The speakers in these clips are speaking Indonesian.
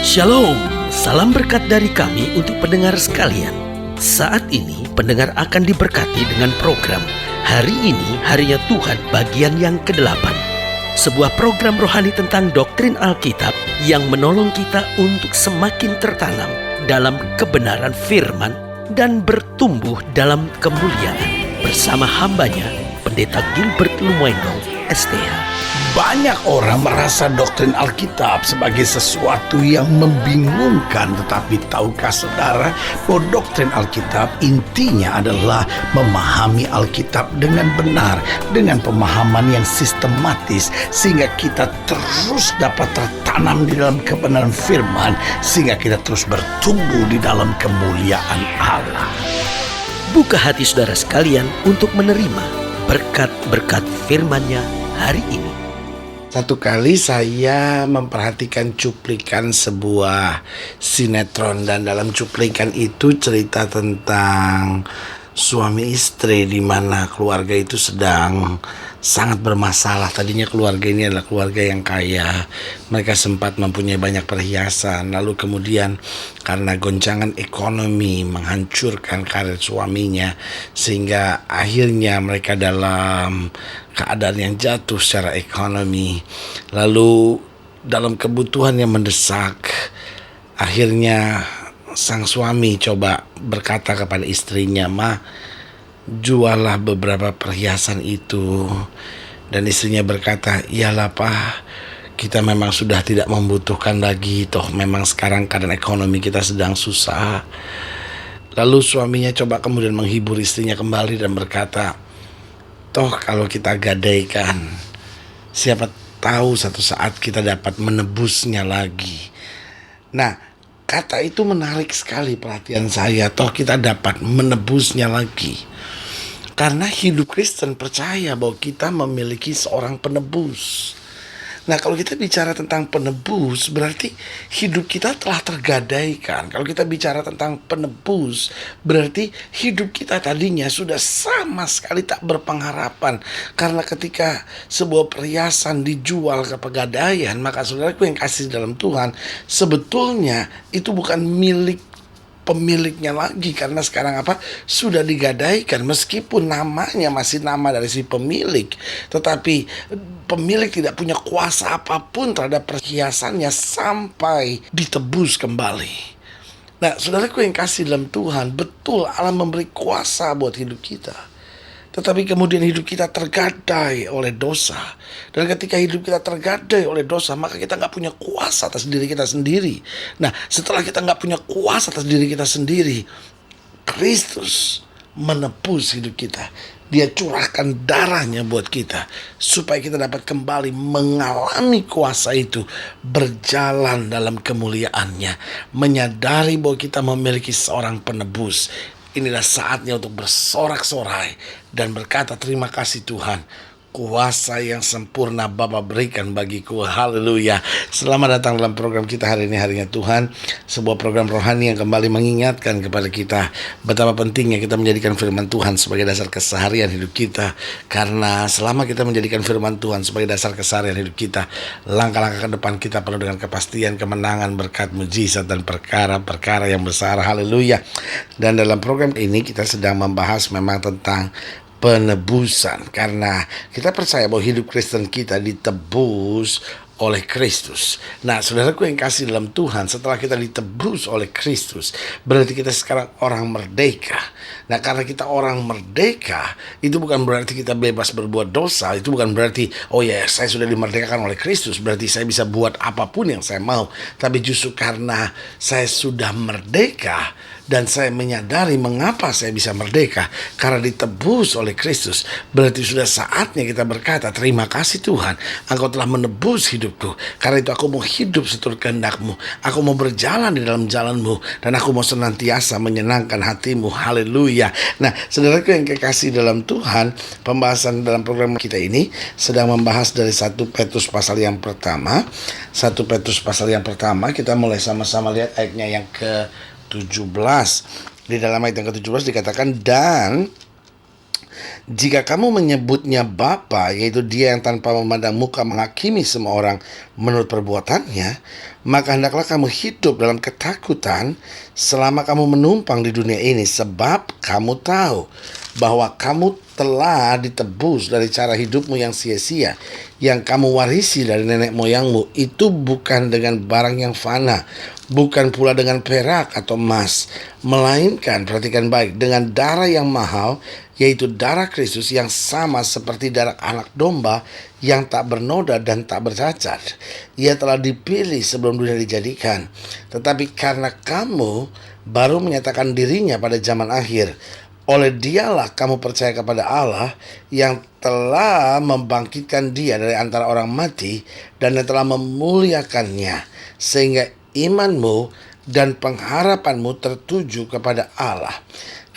Shalom, salam berkat dari kami untuk pendengar sekalian. Saat ini pendengar akan diberkati dengan program Hari Ini Harinya Tuhan bagian yang ke-8. Sebuah program rohani tentang doktrin Alkitab yang menolong kita untuk semakin tertanam dalam kebenaran firman dan bertumbuh dalam kemuliaan. Bersama hambanya, Pendeta Gilbert Lumendo, STH. Banyak orang merasa doktrin Alkitab sebagai sesuatu yang membingungkan. Tetapi tahukah saudara bahwa doktrin Alkitab intinya adalah memahami Alkitab dengan benar, dengan pemahaman yang sistematis, sehingga kita terus dapat tertanam di dalam kebenaran firman, sehingga kita terus bertumbuh di dalam kemuliaan Allah. Buka hati saudara sekalian untuk menerima berkat-berkat firman-Nya hari ini. Satu kali saya memperhatikan cuplikan sebuah sinetron, dan dalam cuplikan itu cerita tentang suami istri di mana keluarga itu sedang sangat bermasalah. Tadinya keluarga ini adalah keluarga yang kaya. Mereka sempat mempunyai banyak perhiasan. Lalu kemudian karena goncangan ekonomi menghancurkan karir suaminya, sehingga akhirnya mereka dalam keadaan yang jatuh secara ekonomi. Lalu dalam kebutuhan yang mendesak, akhirnya sang suami coba berkata kepada istrinya, "Ma, jualah beberapa perhiasan itu." Dan istrinya berkata, "Iyalah Pak, kita memang sudah tidak membutuhkan lagi, toh memang sekarang keadaan ekonomi kita sedang susah." Lalu suaminya coba kemudian menghibur istrinya kembali dan berkata, "Toh kalau kita gadaikan, siapa tahu satu saat kita dapat menebusnya lagi." Nah, kata itu menarik sekali perhatian saya. Toh kita dapat menebusnya lagi. Karena hidup Kristen percaya bahwa kita memiliki seorang penebus. Nah, kalau kita bicara tentang penebus, berarti hidup kita telah tergadaikan. Kalau kita bicara tentang penebus, berarti hidup kita tadinya sudah sama sekali tak berpengharapan. Karena ketika sebuah perhiasan dijual ke pegadaian, maka saudaraku yang kasih dalam Tuhan, sebetulnya itu bukan milik pemiliknya lagi, karena sekarang sudah digadaikan. Meskipun namanya masih nama dari si pemilik, tetapi pemilik tidak punya kuasa apapun terhadap perhiasannya sampai ditebus kembali. Nah, saudaraku yang kasih dalam Tuhan, betul Allah memberi kuasa buat hidup kita. Tetapi kemudian hidup kita tergadai oleh dosa. Dan ketika hidup kita tergadai oleh dosa, maka kita gak punya kuasa atas diri kita sendiri. Nah, setelah kita gak punya kuasa atas diri kita sendiri, Kristus menebus hidup kita. Dia curahkan darahnya buat kita, supaya kita dapat kembali mengalami kuasa itu, berjalan dalam kemuliaannya, menyadari bahwa kita memiliki seorang penebus. Inilah saatnya untuk bersorak-sorai dan berkata, "Terima kasih Tuhan, kuasa yang sempurna Bapa berikan bagiku." Haleluya. Selamat datang dalam program kita hari ini, Harinya Tuhan. Sebuah program rohani yang kembali mengingatkan kepada kita betapa pentingnya kita menjadikan firman Tuhan sebagai dasar keseharian hidup kita. Karena selama kita menjadikan firman Tuhan sebagai dasar keseharian hidup kita, langkah-langkah ke depan kita penuh dengan kepastian, kemenangan, berkat, mujizat, dan perkara-perkara yang besar. Haleluya. Dan dalam program ini kita sedang membahas memang tentang penebusan, karena kita percaya bahwa hidup Kristen kita ditebus oleh Kristus. Nah, saudaraku yang kasih dalam Tuhan, setelah kita ditebus oleh Kristus, berarti kita sekarang orang merdeka. Nah, karena kita orang merdeka, itu bukan berarti kita bebas berbuat dosa. Itu bukan berarti, oh ya, saya sudah dimerdekakan oleh Kristus, berarti saya bisa buat apapun yang saya mau. Tapi justru karena saya sudah merdeka, dan saya menyadari mengapa saya bisa merdeka, karena ditebus oleh Kristus. Berarti sudah saatnya kita berkata, "Terima kasih Tuhan, Engkau telah menebus hidupku. Karena itu aku mau hidup seturut kehendak-Mu. Aku mau berjalan di dalam jalan-Mu, dan aku mau senantiasa menyenangkan hati-Mu." Haleluya. Nah, saudaraku yang kekasih dalam Tuhan, pembahasan dalam program kita ini sedang membahas dari 1 Petrus pasal yang pertama. 1 Petrus pasal yang pertama, kita mulai sama-sama lihat ayatnya yang ke-17. Di dalam ayat yang ke-17 dikatakan, "Dan Jika kamu menyebutnya Bapa, yaitu Dia yang tanpa memandang muka menghakimi semua orang menurut perbuatannya, maka hendaklah kamu hidup dalam ketakutan selama kamu menumpang di dunia ini, sebab kamu tahu bahwa kamu telah ditebus dari cara hidupmu yang sia-sia, yang kamu warisi dari nenek moyangmu. Itu bukan dengan barang yang fana, bukan pula dengan perak atau emas, melainkan, perhatikan baik, dengan darah yang mahal, yaitu darah Kristus, yang sama seperti darah anak domba yang tak bernoda dan tak bercacat. Ia telah dipilih sebelum dunia dijadikan, tetapi karena kamu baru menyatakan dirinya pada zaman akhir, oleh Dialah kamu percaya kepada Allah yang telah membangkitkan Dia dari antara orang mati dan yang telah memuliakannya, sehingga imanmu dan pengharapanmu tertuju kepada Allah.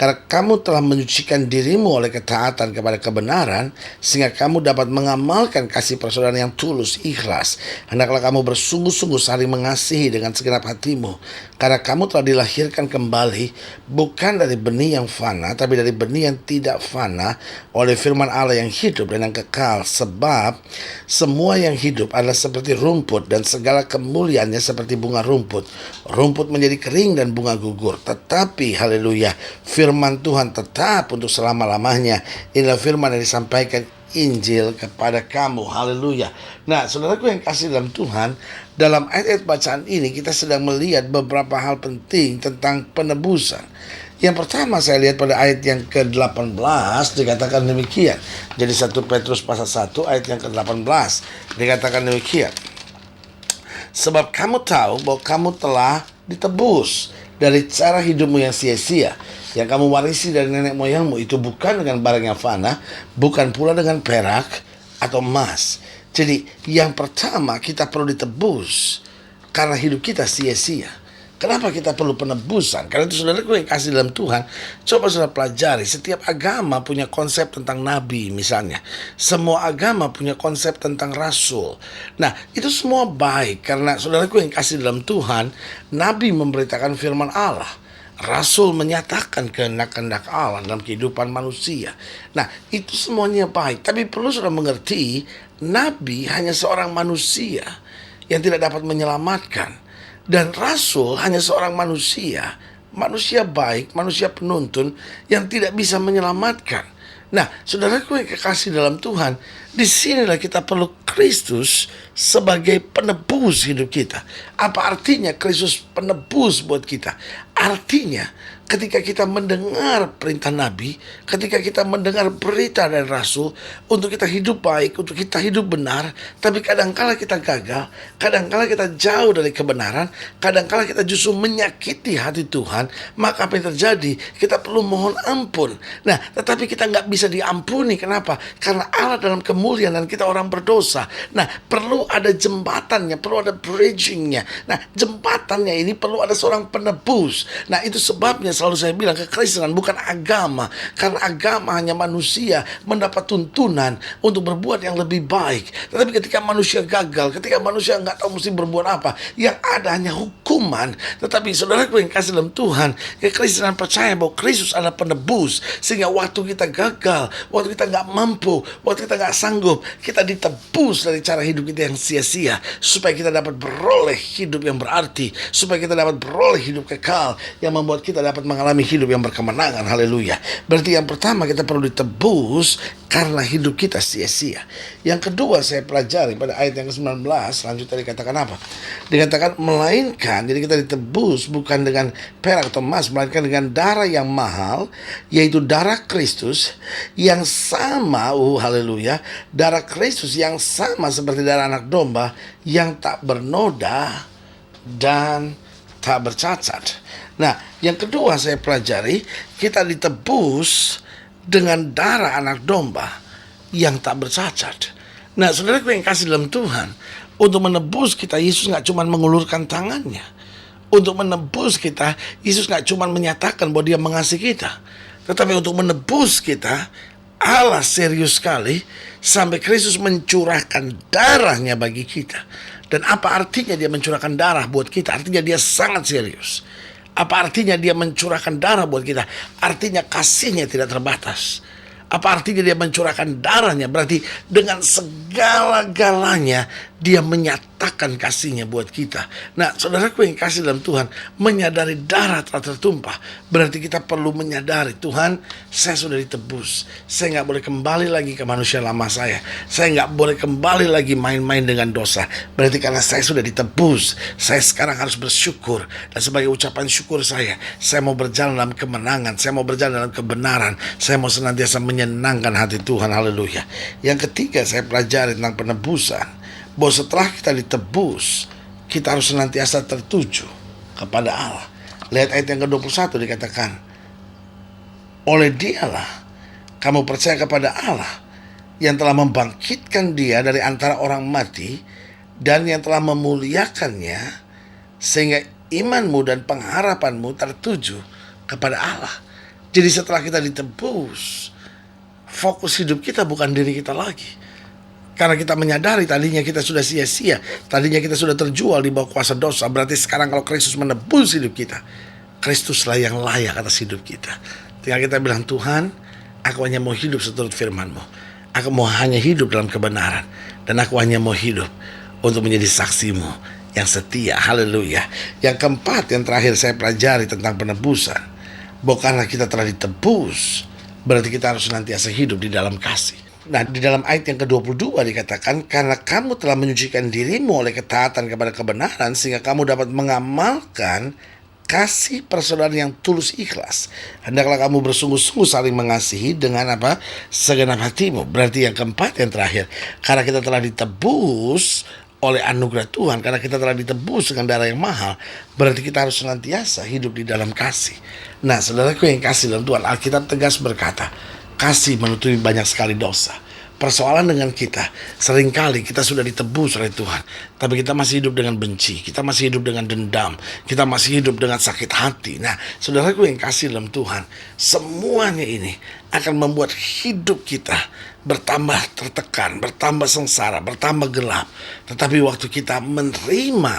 Karena kamu telah menyucikan dirimu oleh ketaatan kepada kebenaran, sehingga kamu dapat mengamalkan kasih persaudaraan yang tulus, ikhlas. Hendaklah kamu bersungguh-sungguh saling mengasihi dengan segenap hatimu, karena kamu telah dilahirkan kembali, bukan dari benih yang fana, tapi dari benih yang tidak fana, oleh firman Allah yang hidup dan yang kekal. Sebab semua yang hidup adalah seperti rumput, dan segala kemuliaannya seperti bunga rumput. Rumput menjadi kering dan bunga gugur, tetapi haleluya, firman Tuhan tetap untuk selama-lamanya. Inilah firman yang disampaikan Injil kepada kamu. Haleluya. Nah, saudaraku yang kasih dalam Tuhan, dalam ayat-ayat bacaan ini kita sedang melihat beberapa hal penting tentang penebusan. Yang pertama saya lihat pada ayat yang ke-18 dikatakan demikian. Jadi 1 Petrus pasal 1 ayat yang ke-18 dikatakan demikian. Sebab kamu tahu bahwa kamu telah ditebus dari cara hidupmu yang sia-sia, yang kamu warisi dari nenek moyangmu. Itu bukan dengan barang yang fana, bukan pula dengan perak atau emas. Jadi yang pertama, kita perlu ditebus karena hidup kita sia-sia. Kenapa kita perlu penebusan? Karena itu saudaraku yang kasih dalam Tuhan, coba saudara pelajari. Setiap agama punya konsep tentang nabi misalnya. Semua agama punya konsep tentang rasul. Nah, itu semua baik karena saudaraku yang kasih dalam Tuhan, nabi memberitakan firman Allah. Rasul menyatakan kehendak-kehendak Allah dalam kehidupan manusia. Nah, itu semuanya baik. Tapi perlu saudara mengerti, nabi hanya seorang manusia yang tidak dapat menyelamatkan. Dan rasul hanya seorang manusia baik, manusia penuntun yang tidak bisa menyelamatkan. Nah, saudaraku yang kekasih dalam Tuhan, disinilah kita perlu Kristus sebagai penebus hidup kita. Apa artinya Kristus penebus buat kita? Artinya ketika kita mendengar perintah Nabi, ketika kita mendengar berita dari Rasul, untuk kita hidup baik, untuk kita hidup benar, tapi kadangkala kita gagal, kadangkala kita jauh dari kebenaran, kadangkala kita justru menyakiti hati Tuhan, maka apa yang terjadi? Kita perlu mohon ampun. Nah, tetapi kita nggak bisa diampuni. Kenapa? Karena Allah dalam kemuliaan dan kita orang berdosa. Nah, perlu ada jembatannya, perlu ada bridgingnya. Nah, jembatannya ini perlu ada seorang penebus. Nah, itu sebabnya selalu saya bilang kekristenan bukan agama. Karena agama hanya manusia mendapat tuntunan untuk berbuat yang lebih baik. Tetapi ketika manusia gagal, ketika manusia nggak tahu mesti berbuat apa, yang ada hanya hukuman. Tetapi saudaraku yang kasih dalam Tuhan, kekristenan percaya bahwa Kristus adalah penebus. Sehingga waktu kita gagal, waktu kita nggak mampu, waktu kita nggak sanggup, kita ditebus dari cara hidup kita yang sia-sia, supaya kita dapat beroleh hidup yang berarti, supaya kita dapat beroleh hidup kekal yang membuat kita dapat mengalami hidup yang berkemenangan. Haleluya. Berarti yang pertama, kita perlu ditebus karena hidup kita sia-sia. Yang kedua saya pelajari pada ayat yang ke-19, selanjutnya dikatakan apa? Dikatakan melainkan, jadi kita ditebus bukan dengan perak atau emas, melainkan dengan darah yang mahal, yaitu darah Kristus yang sama, haleluya, darah Kristus yang sama seperti darah anak domba yang tak bernoda dan tak bercacat. Nah, yang kedua saya pelajari, kita ditebus dengan darah anak domba yang tak bercacat. Nah, saudaraku yang kasih dalam Tuhan, untuk menebus kita, Yesus gak cuma mengulurkan tangannya. Untuk menebus kita, Yesus gak cuma menyatakan bahwa dia mengasihi kita. Tetapi untuk menebus kita, Allah serius sekali sampai Kristus mencurahkan darahnya bagi kita. Dan apa artinya dia mencurahkan darah buat kita? Artinya dia sangat serius. Apa artinya dia mencurahkan darah buat kita? Artinya kasihnya tidak terbatas. Apa artinya dia mencurahkan darahnya? Berarti dengan segala-galanya dia menyatakan kasihnya buat kita. Nah, saudaraku yang kasih dalam Tuhan, menyadari darah telah tertumpah, berarti kita perlu menyadari, Tuhan, saya sudah ditebus. Saya nggak boleh kembali lagi ke manusia lama saya. Saya nggak boleh kembali lagi main-main dengan dosa. Berarti karena saya sudah ditebus, saya sekarang harus bersyukur. Dan sebagai ucapan syukur saya mau berjalan dalam kemenangan, saya mau berjalan dalam kebenaran, saya mau senantiasa menyenangkan hati Tuhan. Haleluya. Yang ketiga, saya pelajari tentang penebusan, bahwa setelah kita ditebus, kita harus senantiasa tertuju kepada Allah. Lihat ayat yang ke-21 dikatakan, oleh dialah kamu percaya kepada Allah yang telah membangkitkan dia dari antara orang mati dan yang telah memuliakannya, sehingga imanmu dan pengharapanmu tertuju kepada Allah. Jadi setelah kita ditebus, fokus hidup kita bukan diri kita lagi. Karena kita menyadari tadinya kita sudah sia-sia, tadinya kita sudah terjual di bawah kuasa dosa. Berarti sekarang kalau Kristus menebus hidup kita, Kristuslah yang layak atas hidup kita. Tinggal kita bilang, Tuhan, aku hanya mau hidup seturut firman-Mu. Aku mau hanya hidup dalam kebenaran. Dan aku hanya mau hidup untuk menjadi saksi-Mu yang setia. Haleluya. Yang keempat, yang terakhir saya pelajari tentang penebusan, bahwa karena kita telah ditebus, berarti kita harus senantiasa hidup di dalam kasih. Nah, di dalam ayat yang ke-22 dikatakan, karena kamu telah menyucikan dirimu oleh ketaatan kepada kebenaran, sehingga kamu dapat mengamalkan kasih persaudaraan yang tulus ikhlas. Hendaklah kamu bersungguh-sungguh saling mengasihi dengan apa? Segenap hatimu. Berarti yang keempat, yang terakhir, karena kita telah ditebus oleh anugerah Tuhan, karena kita telah ditebus dengan darah yang mahal, berarti kita harus senantiasa hidup di dalam kasih. Nah, saudaraku yang kasih dalam Tuhan, Alkitab tegas berkata, kasih menutupi banyak sekali dosa. Persoalan dengan kita, seringkali kita sudah ditebus oleh Tuhan, tapi kita masih hidup dengan benci, kita masih hidup dengan dendam, kita masih hidup dengan sakit hati. Nah, saudaraku yang kasih dalam Tuhan, semuanya ini akan membuat hidup kita bertambah tertekan, bertambah sengsara, bertambah gelap. Tetapi waktu kita menerima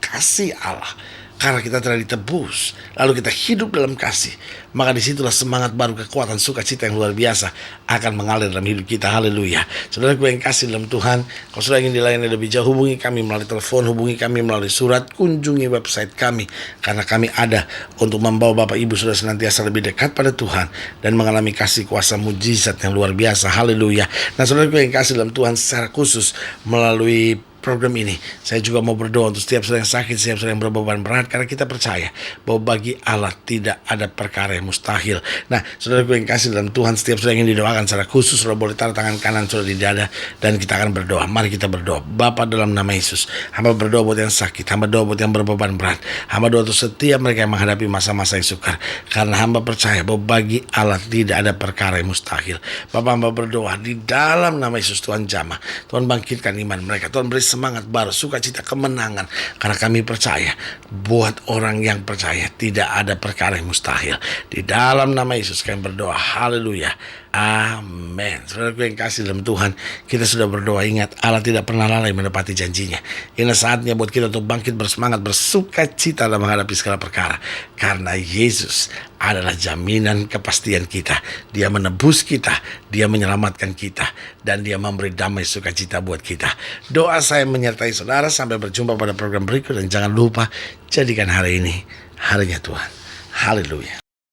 kasih Allah, karena kita telah ditebus, lalu kita hidup dalam kasih, maka disitulah semangat baru, kekuatan, sukacita yang luar biasa akan mengalir dalam hidup kita. Haleluya. Saudaraku yang kasih dalam Tuhan, kalau sudah ingin dilayani lebih jauh, hubungi kami melalui telepon, hubungi kami melalui surat, kunjungi website kami, karena kami ada untuk membawa Bapak Ibu sudah senantiasa lebih dekat pada Tuhan dan mengalami kasih kuasa mujizat yang luar biasa. Haleluya. Nah, saudaraku yang kasih dalam Tuhan, secara khusus melalui program ini, saya juga mau berdoa untuk setiap saudara yang sakit, setiap saudara yang berbeban berat, karena kita percaya bahwa bagi Allah tidak ada perkara yang mustahil. Nah, saudaraku yang kasih dalam Tuhan, setiap saudara yang ingin didoakan secara khusus, saudara boleh taruh tangan kanan saudara di dada, dan kita akan berdoa. Mari kita berdoa. Bapa, dalam nama Yesus, hamba berdoa buat yang sakit, hamba doa buat yang berbeban berat, hamba doa untuk setiap mereka yang menghadapi masa-masa yang sukar, karena hamba percaya bahwa bagi Allah tidak ada perkara yang mustahil. Bapak, hamba berdoa di dalam nama Yesus, Tuhan jamah, Tuhan bangkitkan iman mereka, Tuhan beri semangat baru, sukacita, kemenangan, karena kami percaya buat orang yang percaya tidak ada perkara yang mustahil. Di dalam nama Yesus kami berdoa. Haleluya. Amin. Saudaraku yang kasih dalam Tuhan, kita sudah berdoa. Ingat, Allah tidak pernah lalai menepati janjinya. Ini saatnya buat kita untuk bangkit bersemangat, bersukacita dalam menghadapi segala perkara, karena Yesus adalah jaminan kepastian kita. Dia menebus kita, Dia menyelamatkan kita, dan Dia memberi damai sukacita buat kita. Doa saya menyertai saudara. Sampai berjumpa pada program berikut, dan jangan lupa jadikan hari ini harinya Tuhan. Haleluya.